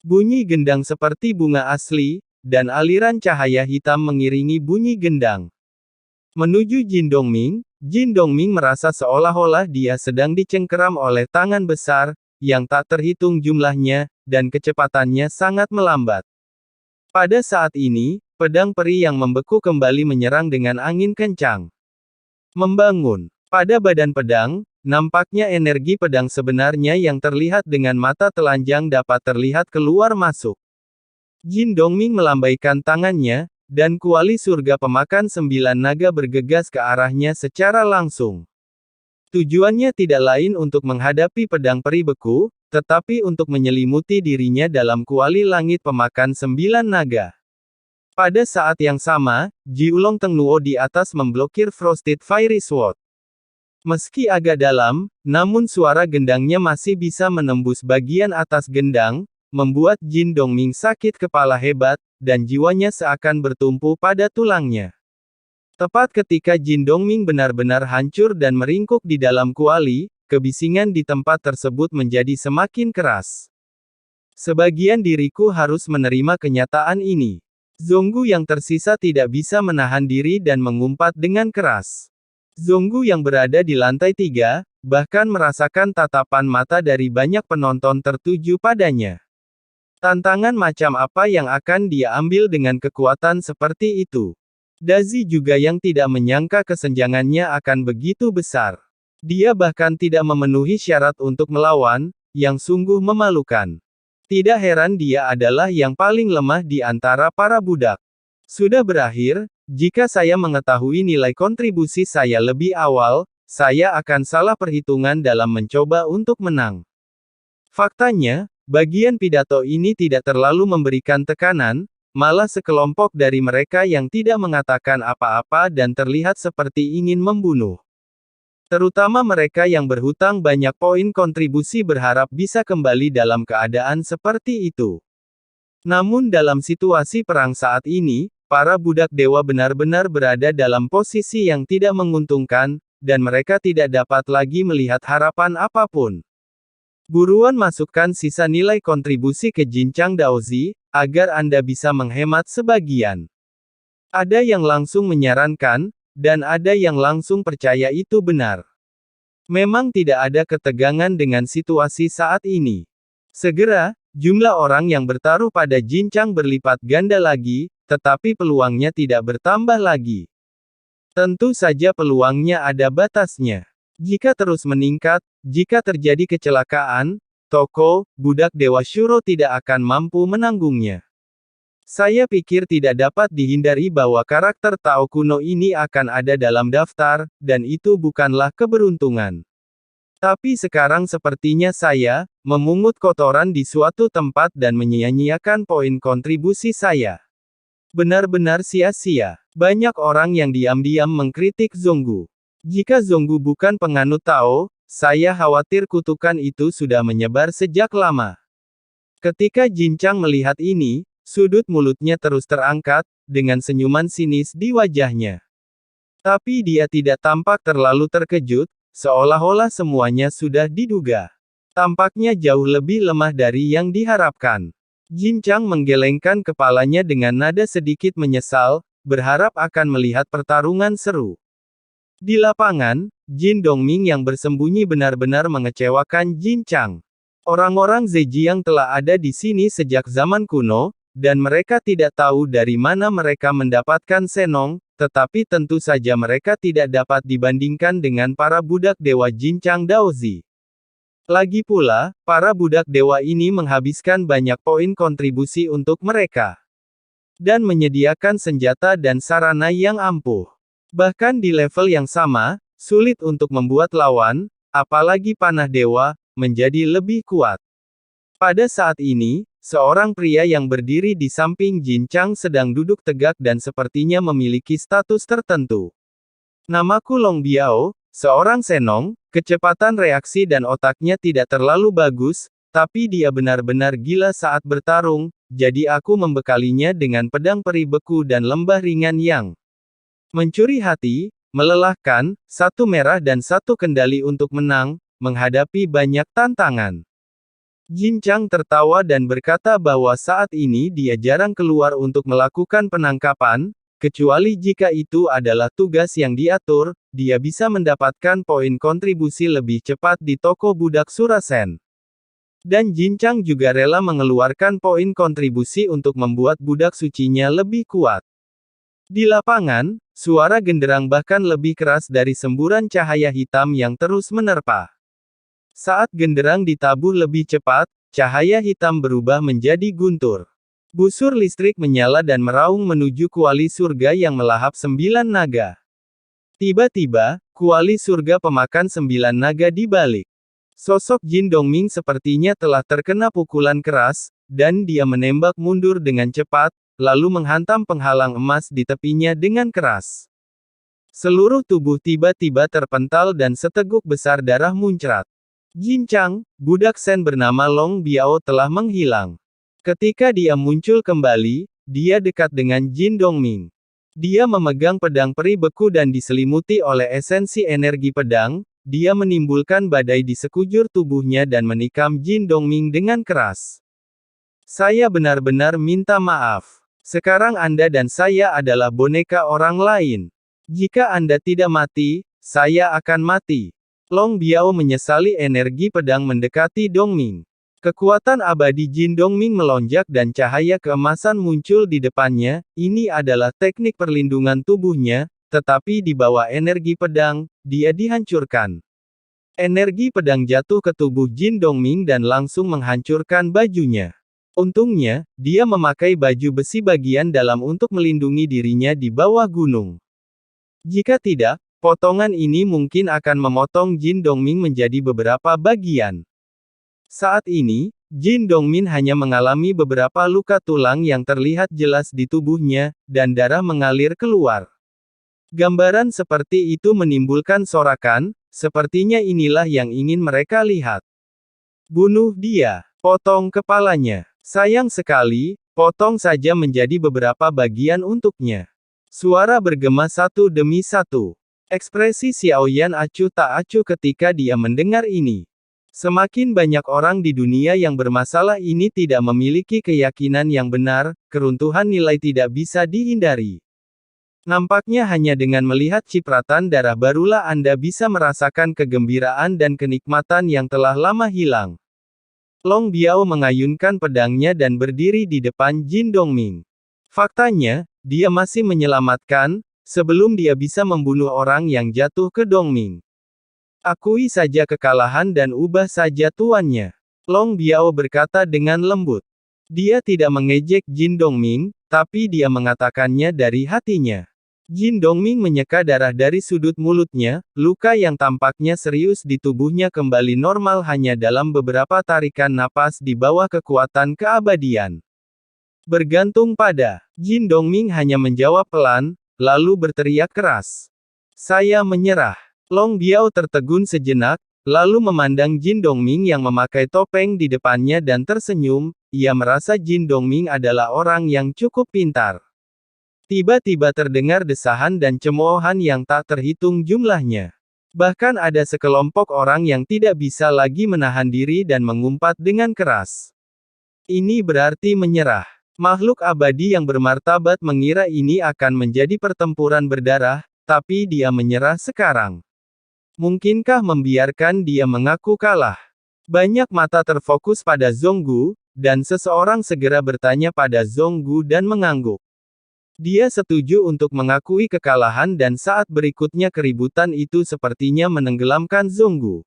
Bunyi gendang seperti bunga asli, dan aliran cahaya hitam mengiringi bunyi gendang. Menuju Jin Dongming merasa seolah-olah dia sedang dicengkeram oleh tangan besar, yang tak terhitung jumlahnya, dan kecepatannya sangat melambat. Pada saat ini, pedang peri yang membeku kembali menyerang dengan angin kencang. Membangun. Pada badan pedang, nampaknya energi pedang sebenarnya yang terlihat dengan mata telanjang dapat terlihat keluar masuk. Jin Dongming melambaikan tangannya, dan kuali surga pemakan 9 naga bergegas ke arahnya secara langsung. Tujuannya tidak lain untuk menghadapi pedang peri beku, tetapi untuk menyelimuti dirinya dalam kuali langit pemakan 9 naga. Pada saat yang sama, Jiulong Tengnuo di atas memblokir Frosted Fiery Sword. Meski agak dalam, namun suara gendangnya masih bisa menembus bagian atas gendang, membuat Jin Dongming sakit kepala hebat, dan jiwanya seakan bertumpu pada tulangnya. Tepat ketika Jin Dongming benar-benar hancur dan meringkuk di dalam kuali, kebisingan di tempat tersebut menjadi semakin keras. Sebagian diriku harus menerima kenyataan ini. Zonggu yang tersisa tidak bisa menahan diri dan mengumpat dengan keras. Zonggu yang berada di lantai 3, bahkan merasakan tatapan mata dari banyak penonton tertuju padanya. Tantangan macam apa yang akan dia ambil dengan kekuatan seperti itu? Dazi juga yang tidak menyangka kesenjangannya akan begitu besar. Dia bahkan tidak memenuhi syarat untuk melawan, yang sungguh memalukan. Tidak heran dia adalah yang paling lemah di antara para budak. Sudah berakhir, jika saya mengetahui nilai kontribusi saya lebih awal, saya akan salah perhitungan dalam mencoba untuk menang. Faktanya, bagian pidato ini tidak terlalu memberikan tekanan, malah sekelompok dari mereka yang tidak mengatakan apa-apa dan terlihat seperti ingin membunuh. Terutama mereka yang berhutang banyak poin kontribusi berharap bisa kembali dalam keadaan seperti itu. Namun dalam situasi perang saat ini, para budak dewa benar-benar berada dalam posisi yang tidak menguntungkan, dan mereka tidak dapat lagi melihat harapan apapun. Buruan masukkan sisa nilai kontribusi ke Jincang Daozi, agar Anda bisa menghemat sebagian. Ada yang langsung menyarankan, dan ada yang langsung percaya itu benar. Memang tidak ada ketegangan dengan situasi saat ini. Segera, jumlah orang yang bertaruh pada Jincang berlipat ganda lagi, tetapi peluangnya tidak bertambah lagi. Tentu saja peluangnya ada batasnya. Jika terus meningkat, jika terjadi kecelakaan, toko, budak Dewa Shuro tidak akan mampu menanggungnya. Saya pikir tidak dapat dihindari bahwa karakter Tao kuno ini akan ada dalam daftar, dan itu bukanlah keberuntungan. Tapi sekarang sepertinya saya, memungut kotoran di suatu tempat dan menyia-nyiakan poin kontribusi saya. Benar-benar sia-sia. Banyak orang yang diam-diam mengkritik Zonggu. Jika Zonggu bukan penganut Tao, saya khawatir kutukan itu sudah menyebar sejak lama. Ketika Jincang melihat ini, sudut mulutnya terus terangkat, dengan senyuman sinis di wajahnya. Tapi dia tidak tampak terlalu terkejut, seolah-olah semuanya sudah diduga. Tampaknya jauh lebih lemah dari yang diharapkan. Jincang menggelengkan kepalanya dengan nada sedikit menyesal, berharap akan melihat pertarungan seru. Di lapangan, Jin Dongming yang bersembunyi benar-benar mengecewakan Jincang. Orang-orang Zhejiang telah ada di sini sejak zaman kuno, dan mereka tidak tahu dari mana mereka mendapatkan Senong, tetapi tentu saja mereka tidak dapat dibandingkan dengan para budak dewa Jincang Daozi. Lagi pula, para budak dewa ini menghabiskan banyak poin kontribusi untuk mereka. Dan menyediakan senjata dan sarana yang ampuh. Bahkan di level yang sama, sulit untuk membuat lawan, apalagi panah dewa, menjadi lebih kuat. Pada saat ini, seorang pria yang berdiri di samping Jincang sedang duduk tegak dan sepertinya memiliki status tertentu. Namaku Long Biao, seorang senong, kecepatan reaksi dan otaknya tidak terlalu bagus, tapi dia benar-benar gila saat bertarung, jadi aku membekalinya dengan pedang peri beku dan lembah ringan yang mencuri hati, melelahkan, satu merah dan satu kendali untuk menang, menghadapi banyak tantangan. Jin Chang tertawa dan berkata bahwa saat ini dia jarang keluar untuk melakukan penangkapan, kecuali jika itu adalah tugas yang diatur, dia bisa mendapatkan poin kontribusi lebih cepat di toko budak Surasen. Dan Jin Chang juga rela mengeluarkan poin kontribusi untuk membuat budak sucinya lebih kuat. Di lapangan, suara genderang bahkan lebih keras dari semburan cahaya hitam yang terus menerpa. Saat genderang ditabuh lebih cepat, cahaya hitam berubah menjadi guntur. Busur listrik menyala dan meraung menuju kuali surga yang melahap 9 naga. Tiba-tiba, kuali surga pemakan 9 naga dibalik. Sosok Jin Dongming sepertinya telah terkena pukulan keras, dan dia menembak mundur dengan cepat, lalu menghantam penghalang emas di tepinya dengan keras. Seluruh tubuh tiba-tiba terpental dan seteguk besar darah muncrat. Jin Chang, budak Sen bernama Long Biao telah menghilang. Ketika dia muncul kembali, dia dekat dengan Jin Dongming. Dia memegang pedang peri beku dan diselimuti oleh esensi energi pedang, dia menimbulkan badai di sekujur tubuhnya dan menikam Jin Dongming dengan keras. Saya benar-benar minta maaf. Sekarang Anda dan saya adalah boneka orang lain. Jika Anda tidak mati, saya akan mati. Long Biao menyesali energi pedang mendekati Dongming. Kekuatan abadi Jin Dongming melonjak dan cahaya keemasan muncul di depannya, ini adalah teknik perlindungan tubuhnya, tetapi di bawah energi pedang, dia dihancurkan. Energi pedang jatuh ke tubuh Jin Dongming dan langsung menghancurkan bajunya. Untungnya, dia memakai baju besi bagian dalam untuk melindungi dirinya di bawah gunung. Jika tidak, potongan ini mungkin akan memotong Jin Dongming menjadi beberapa bagian. Saat ini, Jin Dongming hanya mengalami beberapa luka tulang yang terlihat jelas di tubuhnya, dan darah mengalir keluar. Gambaran seperti itu menimbulkan sorakan, sepertinya inilah yang ingin mereka lihat. Bunuh dia, potong kepalanya. Sayang sekali, potong saja menjadi beberapa bagian untuknya. Suara bergema satu demi satu. Ekspresi Xiaoyan acuh tak acuh ketika dia mendengar ini. Semakin banyak orang di dunia yang bermasalah ini tidak memiliki keyakinan yang benar, keruntuhan nilai tidak bisa dihindari. Nampaknya hanya dengan melihat cipratan darah barulah Anda bisa merasakan kegembiraan dan kenikmatan yang telah lama hilang. Long Biao mengayunkan pedangnya dan berdiri di depan Jin Dongming. Faktanya, dia masih menyelamatkan, sebelum dia bisa membunuh orang yang jatuh ke Dongming. Akui saja kekalahan dan ubah saja tuannya. Long Biao berkata dengan lembut. Dia tidak mengejek Jin Dongming, tapi dia mengatakannya dari hatinya. Jin Dongming menyeka darah dari sudut mulutnya, luka yang tampaknya serius di tubuhnya kembali normal hanya dalam beberapa tarikan napas di bawah kekuatan keabadian. Bergantung pada, Jin Dongming hanya menjawab pelan, lalu berteriak keras. Saya menyerah. Long Biao tertegun sejenak, lalu memandang Jin Dongming yang memakai topeng di depannya dan tersenyum, ia merasa Jin Dongming adalah orang yang cukup pintar. Tiba-tiba terdengar desahan dan cemoohan yang tak terhitung jumlahnya. Bahkan ada sekelompok orang yang tidak bisa lagi menahan diri dan mengumpat dengan keras. Ini berarti menyerah. Makhluk abadi yang bermartabat mengira ini akan menjadi pertempuran berdarah, tapi dia menyerah sekarang. Mungkinkah membiarkan dia mengaku kalah? Banyak mata terfokus pada Zonggu, dan seseorang segera bertanya pada Zonggu dan mengangguk. Dia setuju untuk mengakui kekalahan dan saat berikutnya keributan itu sepertinya menenggelamkan Zonggu.